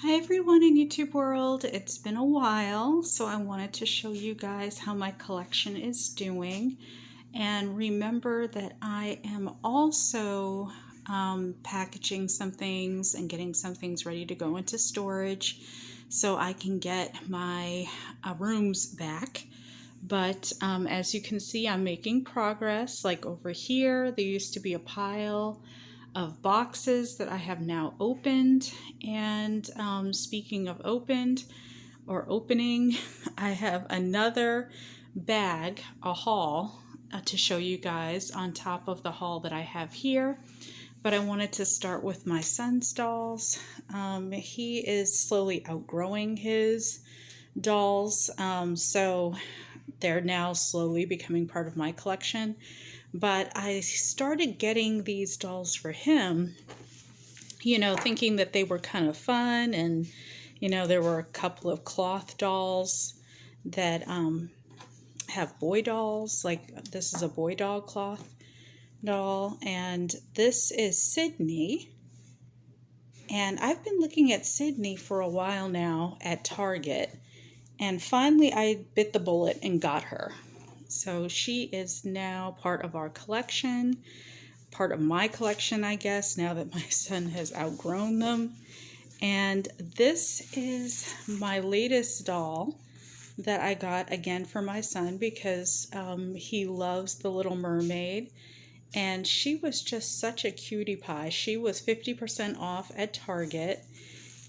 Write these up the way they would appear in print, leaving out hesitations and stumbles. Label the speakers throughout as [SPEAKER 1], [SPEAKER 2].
[SPEAKER 1] Hi everyone in YouTube world, it's been a while, so I wanted to show you guys how my collection is doing. And remember that I am also packaging some things and getting some things ready to go into storage so I can get my rooms back. But as you can see, I'm making progress. Like over here, there used to be a pile of boxes that I have now opened. And speaking of opened or opening, I have another bag, a haul, to show you guys on top of the haul that I have here. But I wanted to start with my son's dolls. He is slowly outgrowing his dolls, so they're now slowly becoming part of my collection. But I started getting these dolls for him, thinking that they were kind of fun. And, there were a couple of cloth dolls that have boy dolls. Like this is a boy doll cloth doll. And this is Sydney. And I've been looking at Sydney for a while now at Target. And finally I bit the bullet and got her. So she is now part of our collection, part of my collection, I guess, now that my son has outgrown them. And this is my latest doll that I got again for my son because he loves The Little Mermaid. And she was just such a cutie pie. She was 50% off at Target,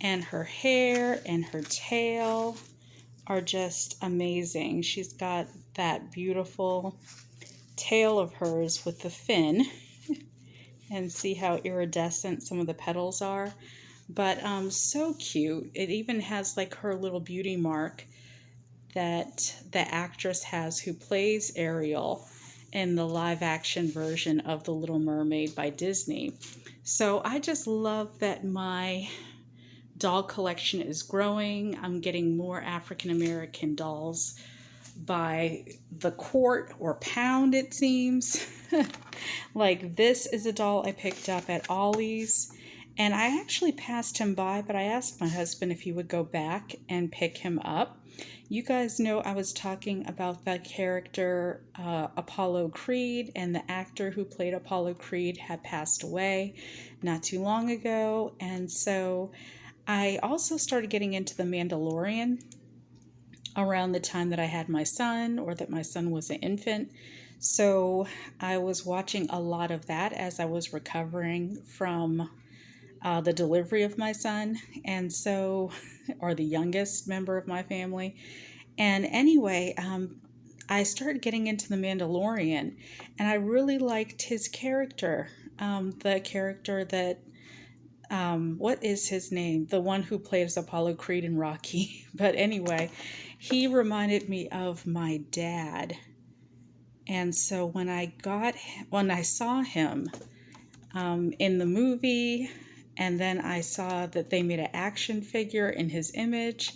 [SPEAKER 1] and her hair and her tail are just amazing. She's got that beautiful tail of hers with the fin, and see how iridescent some of the petals are. But so cute. It even has like her little beauty mark that the actress has who plays Ariel in the live action version of The Little Mermaid by Disney. So I just love that my doll collection is growing. I'm getting more African American dolls by the quart or pound, it seems. Like this is a doll I picked up at Ollie's, and I actually passed him by, but I asked my husband if he would go back and pick him up. You guys know I was talking about that character Apollo Creed, and the actor who played Apollo Creed had passed away not too long ago. And so I also started getting into The Mandalorian around the time that I had my son, or that my son was an infant. So I was watching a lot of that as I was recovering from the delivery of my son, and so, or the youngest member of my family. And anyway, I started getting into The Mandalorian, and I really liked his character. The character that what is his name? The one who plays Apollo Creed in Rocky. But anyway, he reminded me of my dad. And so when I saw him in the movie, and then I saw that they made an action figure in his image,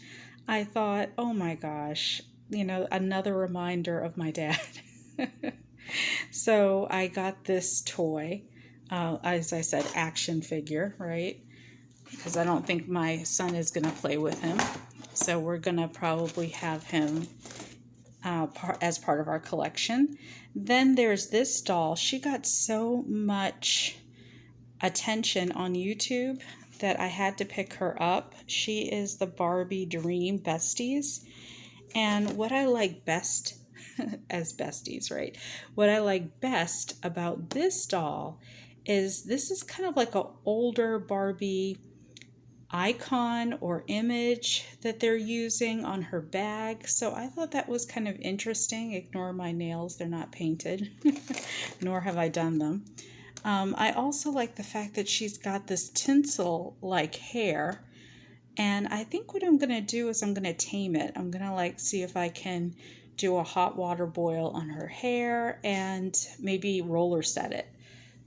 [SPEAKER 1] I thought, oh my gosh, another reminder of my dad. So I got this toy, as I said, action figure, right? Because I don't think my son is going to play with him. So we're going to probably have him as part of our collection. Then there's this doll. She got so much attention on YouTube that I had to pick her up. She is the Barbie Dream Besties. And what I like best, as besties, right? What I like best about this doll is this is kind of like an older Barbie icon or image that they're using on her bag. So I thought that was kind of interesting. Ignore my nails, they're not painted, nor have I done them. I also like the fact that she's got this tinsel like hair. And I think what I'm going to do is I'm going to tame it. I'm going to see if I can do a hot water boil on her hair and maybe roller set it.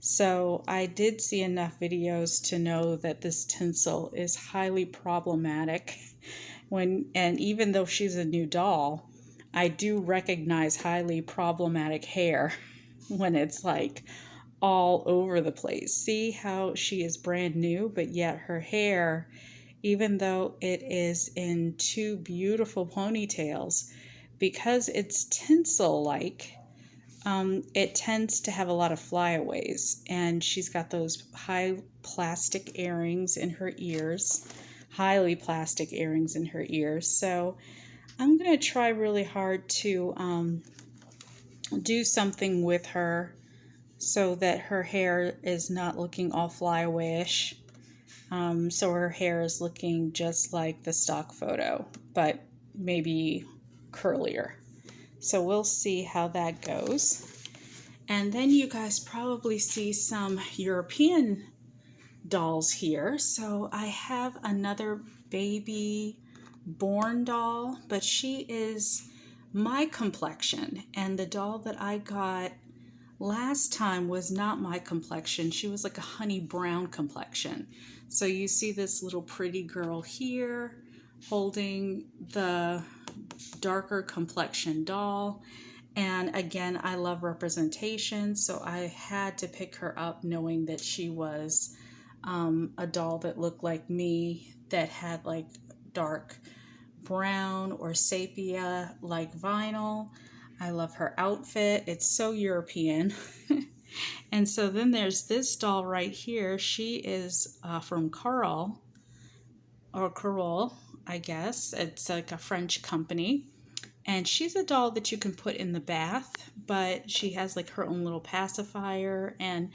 [SPEAKER 1] So I did see enough videos to know that this tinsel is highly problematic. And even though she's a new doll, I do recognize highly problematic hair when it's like all over the place. See how she is brand new, but yet her hair even though it is in two beautiful ponytails. Because it's tinsel like, it tends to have a lot of flyaways, and she's got those high plastic earrings in her ears, highly plastic earrings in her ears. So I'm going to try really hard to do something with her so that her hair is not looking all flyawayish. So her hair is looking just like the stock photo, but maybe curlier. So we'll see how that goes. And then you guys probably see some European dolls here. So I have another baby born doll, but she is my complexion. And the doll that I got last time was not my complexion. She was like a honey brown complexion. So you see this little pretty girl here holding the darker complexion doll. And again, I love representation, so I had to pick her up knowing that she was a doll that looked like me, that had like dark brown or sepia like vinyl. I love her outfit. It's so European. And so then there's this doll right here. She is from Carl, or Carol, I guess. It's like a French company. And she's a doll that you can put in the bath, but she has like her own little pacifier and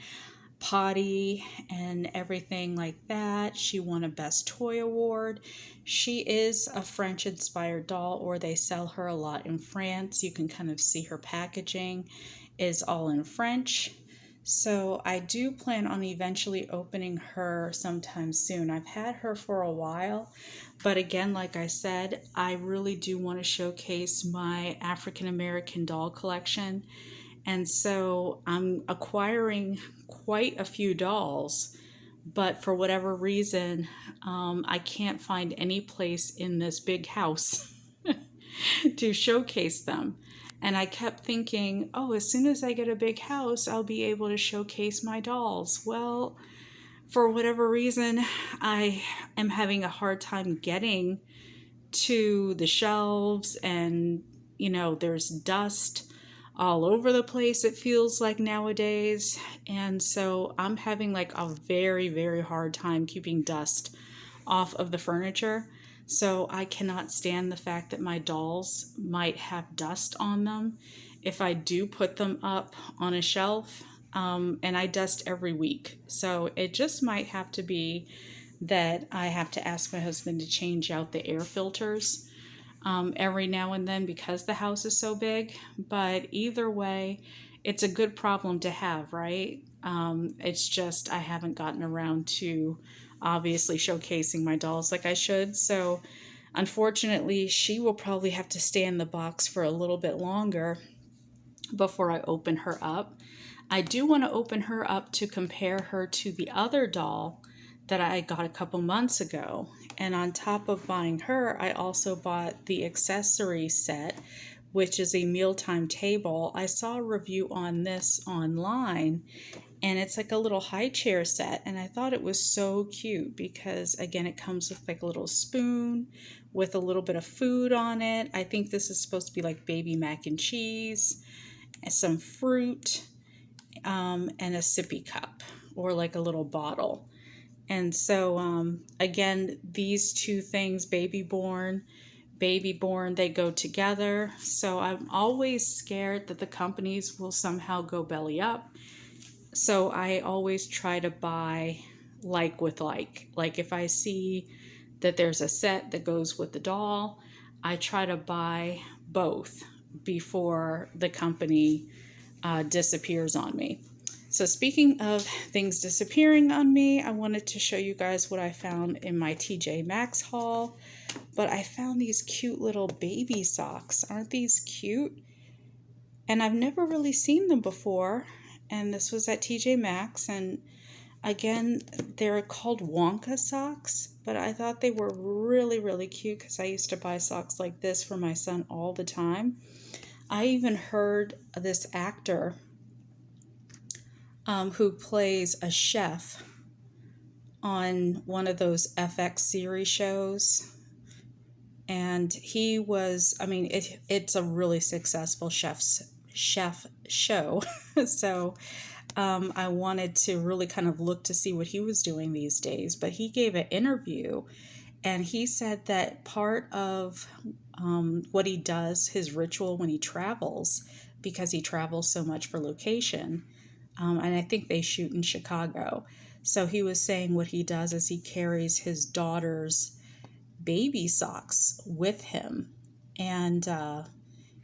[SPEAKER 1] potty and everything like that. She won a Best Toy Award. She is a French inspired doll, or they sell her a lot in France. You can kind of see her packaging is all in French. So I do plan on eventually opening her sometime soon. I've had her for a while, but again, like I said, I really do want to showcase my African American doll collection. And so I'm acquiring quite a few dolls, but for whatever reason, I can't find any place in this big house to showcase them. And I kept thinking, oh, as soon as I get a big house, I'll be able to showcase my dolls. Well, for whatever reason, I am having a hard time getting to the shelves, and there's dust all over the place, it feels like nowadays. And so I'm having like a very, very hard time keeping dust off of the furniture. So I cannot stand the fact that my dolls might have dust on them if I do put them up on a shelf. And I dust every week. So it just might have to be that I have to ask my husband to change out the air filters every now and then because the house is so big. But either way, it's a good problem to have, right? It's just I haven't gotten around to obviously showcasing my dolls like I should. So unfortunately, she will probably have to stay in the box for a little bit longer before I open her up. I do want to open her up to compare her to the other doll that I got a couple months ago. And on top of buying her, I also bought the accessory set, which is a mealtime table. I saw a review on this online, and it's like a little high chair set, and I thought it was so cute because, again, it comes with like a little spoon with a little bit of food on it. I think this is supposed to be like baby mac and cheese, and some fruit, and a sippy cup or like a little bottle. And so, again, these two things, baby born, they go together. So I'm always scared that the companies will somehow go belly up. So I always try to buy like with like. Like if I see that there's a set that goes with the doll, I try to buy both before the company disappears on me. So speaking of things disappearing on me, I wanted to show you guys what I found in my TJ Maxx haul. But I found these cute little baby socks. Aren't these cute? And I've never really seen them before. And this was at TJ Maxx. And again, they're called Wonka socks. But I thought they were really, really cute because I used to buy socks like this for my son all the time. I even heard this actor who plays a chef on one of those FX series shows. And he was, I mean, it's a really successful chef show. So I wanted to really kind of look to see what he was doing these days. But he gave an interview, and he said that part of what he does, his ritual when he travels, because he travels so much for location, and I think they shoot in Chicago. So he was saying what he does is he carries his daughter's baby socks with him, and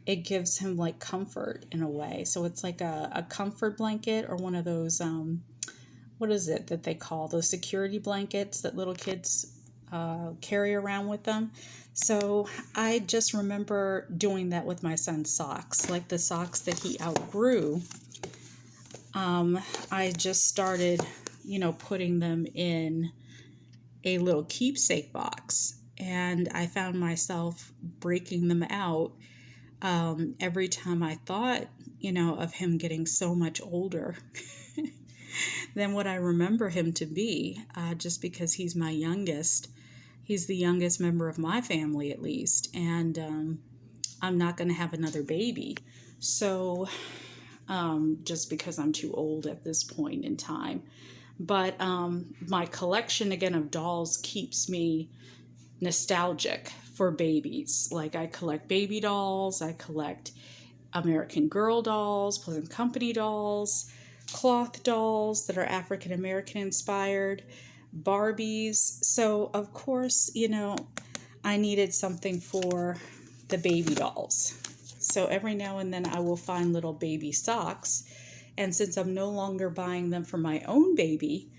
[SPEAKER 1] it gives him like comfort in a way. So it's like a comfort blanket, or one of those what is it that they call those security blankets that little kids carry around with them. So I just remember doing that with my son's socks, like the socks that he outgrew. I just started, putting them in a little keepsake box, and I found myself breaking them out every time I thought, of him getting so much older than what I remember him to be, just because he's my youngest. He's the youngest member of my family, at least, and I'm not going to have another baby. So just because I'm too old at this point in time. But my collection, again, of dolls keeps me nostalgic for babies. Like, I collect baby dolls, I collect American Girl dolls, Pleasant Company dolls, cloth dolls that are African American inspired, Barbies. So, of course, I needed something for the baby dolls. So every now and then I will find little baby socks. And since I'm no longer buying them for my own baby,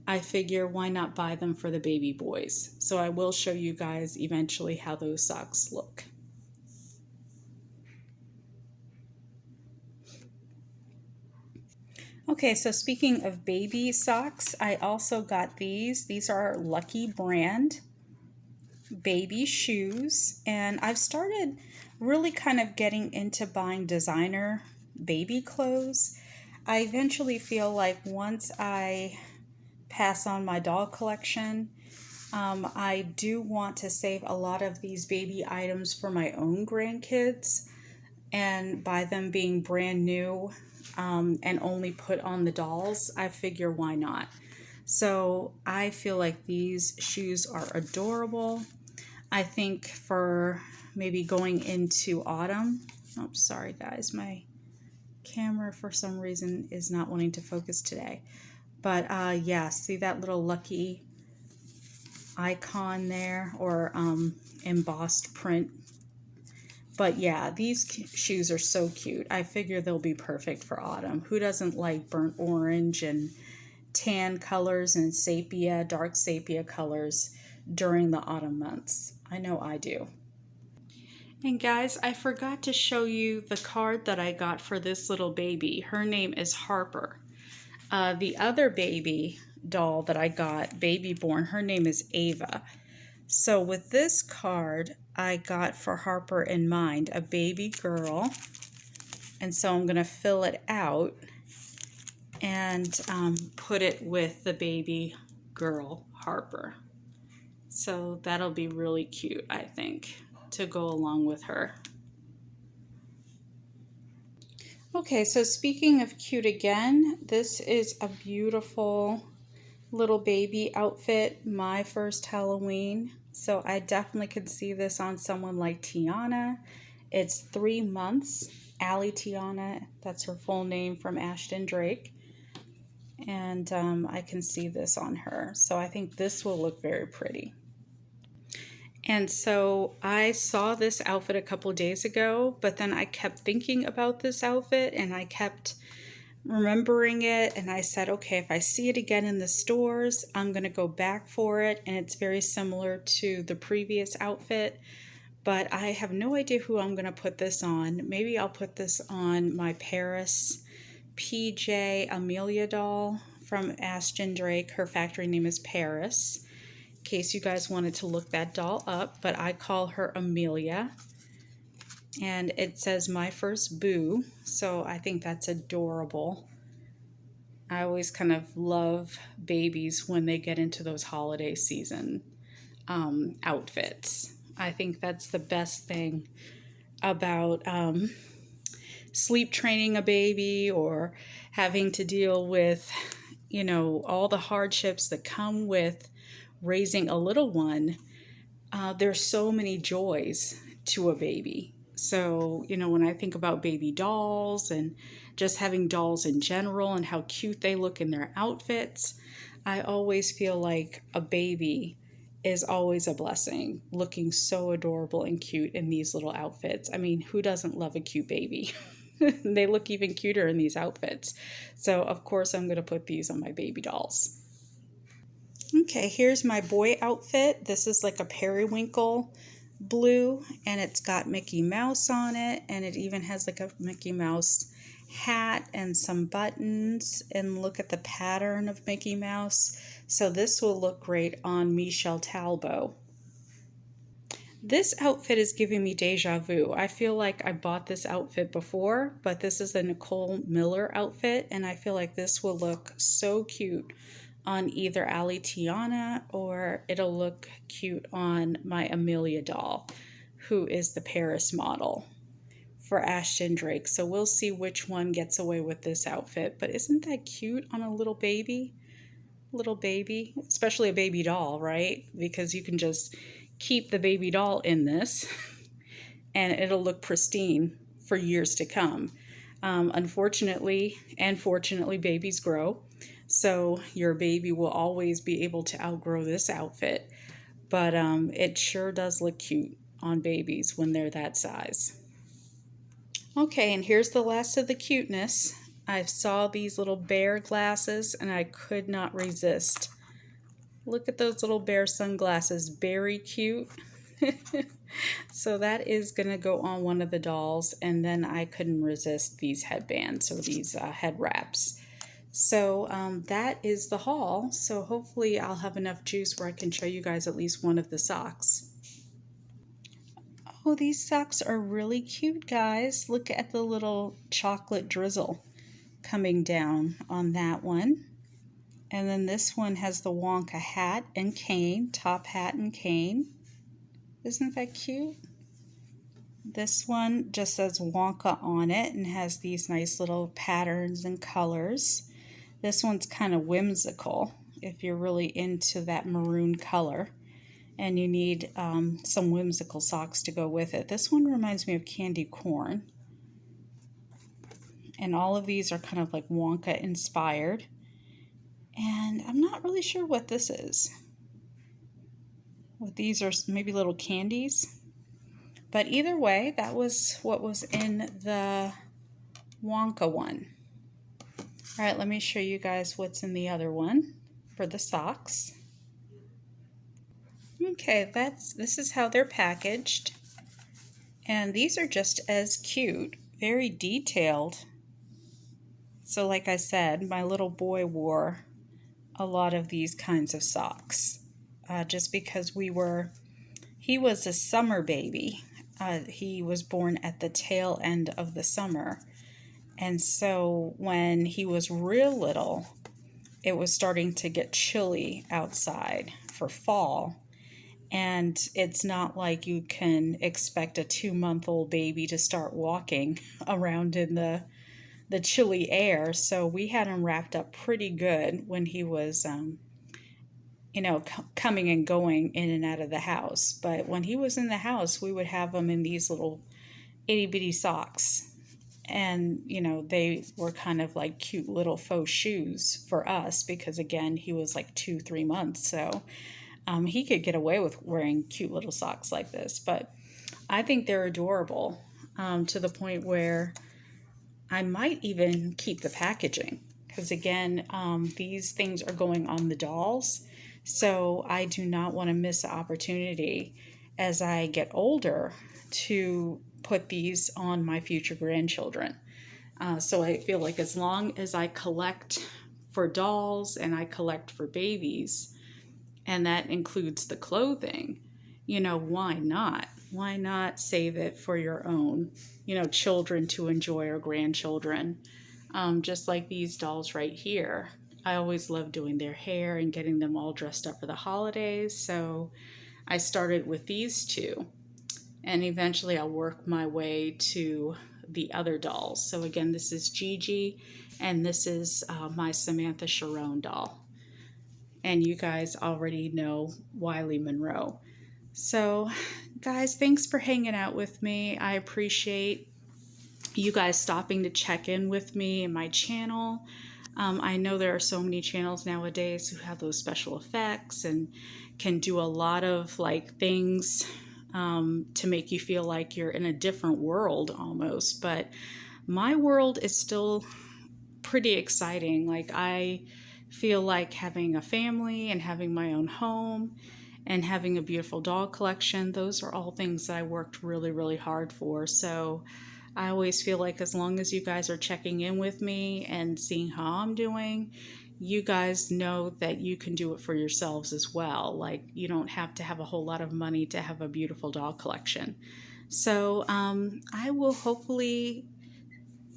[SPEAKER 1] I figure why not buy them for the baby boys. So I will show you guys eventually how those socks look. Okay, so speaking of baby socks, I also got these. These are Lucky brand baby shoes, and I've started really kind of getting into buying designer baby clothes. I eventually feel like once I pass on my doll collection, I do want to save a lot of these baby items for my own grandkids, and by them being brand new and only put on the dolls, I figure why not. So I feel like these shoes are adorable. I think for maybe going into autumn, oh, sorry guys, my camera for some reason is not wanting to focus today. But yeah, see that little Lucky icon there, or embossed print. But yeah, these shoes are so cute. I figure they'll be perfect for autumn. Who doesn't like burnt orange and tan colors and sepia, dark sepia colors during the autumn months? I know I do. And guys, I forgot to show you the card that I got for this little baby. Her name is Harper. The other baby doll that I got, baby born, her name is Ava. So with this card, I got for Harper in mind a baby girl. And so I'm going to fill it out and put it with the baby girl, Harper. So that'll be really cute, I think, to go along with her. Okay, so speaking of cute again, this is a beautiful little baby outfit, my first Halloween. So I definitely could see this on someone like Tiana. It's 3 months. Allie Tiana, that's her full name, from Ashton Drake. And I can see this on her. So I think this will look very pretty. And so I saw this outfit a couple days ago, but then I kept thinking about this outfit and I kept remembering it, and I said, okay, if I see it again in the stores, I'm going to go back for it. And it's very similar to the previous outfit, but I have no idea who I'm going to put this on. Maybe I'll put this on my Paris PJ Amelia doll from Ashton Drake. Her factory name is Paris, in case you guys wanted to look that doll up, but I call her Amelia. And it says my first boo, so I think that's adorable. I always kind of love babies when they get into those holiday season outfits. I think that's the best thing about sleep training a baby or having to deal with, all the hardships that come with raising a little one. There's so many joys to a baby. So, when I think about baby dolls and just having dolls in general and how cute they look in their outfits, I always feel like a baby is always a blessing, looking so adorable and cute in these little outfits. I mean, who doesn't love a cute baby? They look even cuter in these outfits. So, of course, I'm going to put these on my baby dolls. Okay, here's my boy outfit. This is like a periwinkle blue, and it's got Mickey Mouse on it, and it even has like a Mickey Mouse hat and some buttons, and look at the pattern of Mickey Mouse. So this will look great on Michelle Talbot. This outfit is giving me deja vu. I feel like I bought this outfit before, but this is a Nicole Miller outfit, and I feel like this will look so cute on either Ali Tiana, or it'll look cute on my Amelia doll, who is the Paris model for Ashton Drake. So we'll see which one gets away with this outfit. But isn't that cute on a little baby? Little baby, especially a baby doll, right? Because you can just keep the baby doll in this and it'll look pristine for years to come. Unfortunately and fortunately, babies grow. So your baby will always be able to outgrow this outfit. But it sure does look cute on babies when they're that size. Okay, and here's the last of the cuteness. I saw these little bear glasses and I could not resist. Look at those little bear sunglasses, very cute. So that is going to go on one of the dolls, and then I couldn't resist these headbands or these head wraps. So that is the haul. So hopefully I'll have enough juice where I can show you guys at least one of the socks. Oh, these socks are really cute, guys. Look at the little chocolate drizzle coming down on that one. And then this one has the Wonka hat and cane, top hat and cane. Isn't that cute? This one just says Wonka on it and has these nice little patterns and colors. This one's kind of whimsical if you're really into that maroon color and you need some whimsical socks to go with it. This one reminds me of candy corn. And all of these are kind of like Wonka inspired. And I'm not really sure what this is. What these are, maybe little candies. But either way, that was what was in the Wonka one. All right, let me show you guys what's in the other one for the socks. Okay, this is how they're packaged. And these are just as cute, very detailed. So like I said, my little boy wore a lot of these kinds of socks. Just because he was a summer baby. He was born at the tail end of the summer. And so when he was real little, it was starting to get chilly outside for fall. And it's not like you can expect a 2-month-old baby to start walking around in the chilly air. So we had him wrapped up pretty good when he was, coming and going in and out of the house. But when he was in the house, we would have him in these little itty bitty socks. And, they were kind of like cute little faux shoes for us because, again, he was like 2-3 months. So he could get away with wearing cute little socks like this. But I think they're adorable to the point where I might even keep the packaging because, again, these things are going on the dolls. So I do not want to miss the opportunity as I get older to put these on my future grandchildren. So I feel like as long as I collect for dolls and I collect for babies, and that includes the clothing, why not? Why not save it for your own, children to enjoy or grandchildren? just like these dolls right here. I always love doing their hair and getting them all dressed up for the holidays, so I started with these two, and eventually I'll work my way to the other dolls. So again, this is Gigi, and this is my Samantha Sharon doll. And you guys already know Wiley Monroe. So, guys, thanks for hanging out with me. I appreciate you guys stopping to check in with me and my channel. I know there are so many channels nowadays who have those special effects and can do a lot of like things to make you feel like you're in a different world almost. But my world is still pretty exciting. Like, I feel like having a family and having my own home and having a beautiful doll collection, those are all things that I worked really, really hard for. So I always feel like as long as you guys are checking in with me and seeing how I'm doing, you guys know that you can do it for yourselves as well. Like, you don't have to have a whole lot of money to have a beautiful doll collection. So I will hopefully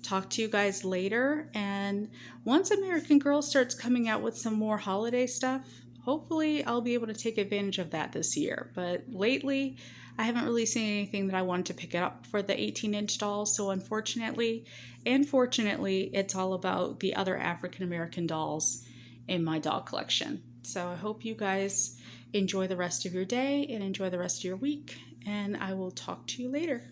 [SPEAKER 1] talk to you guys later. And once American Girl starts coming out with some more holiday stuff, hopefully I'll be able to take advantage of that this year. But lately, I haven't really seen anything that I wanted to pick it up for the 18-inch dolls. So unfortunately and fortunately, it's all about the other African American dolls in my doll collection. So I hope you guys enjoy the rest of your day and enjoy the rest of your week. And I will talk to you later.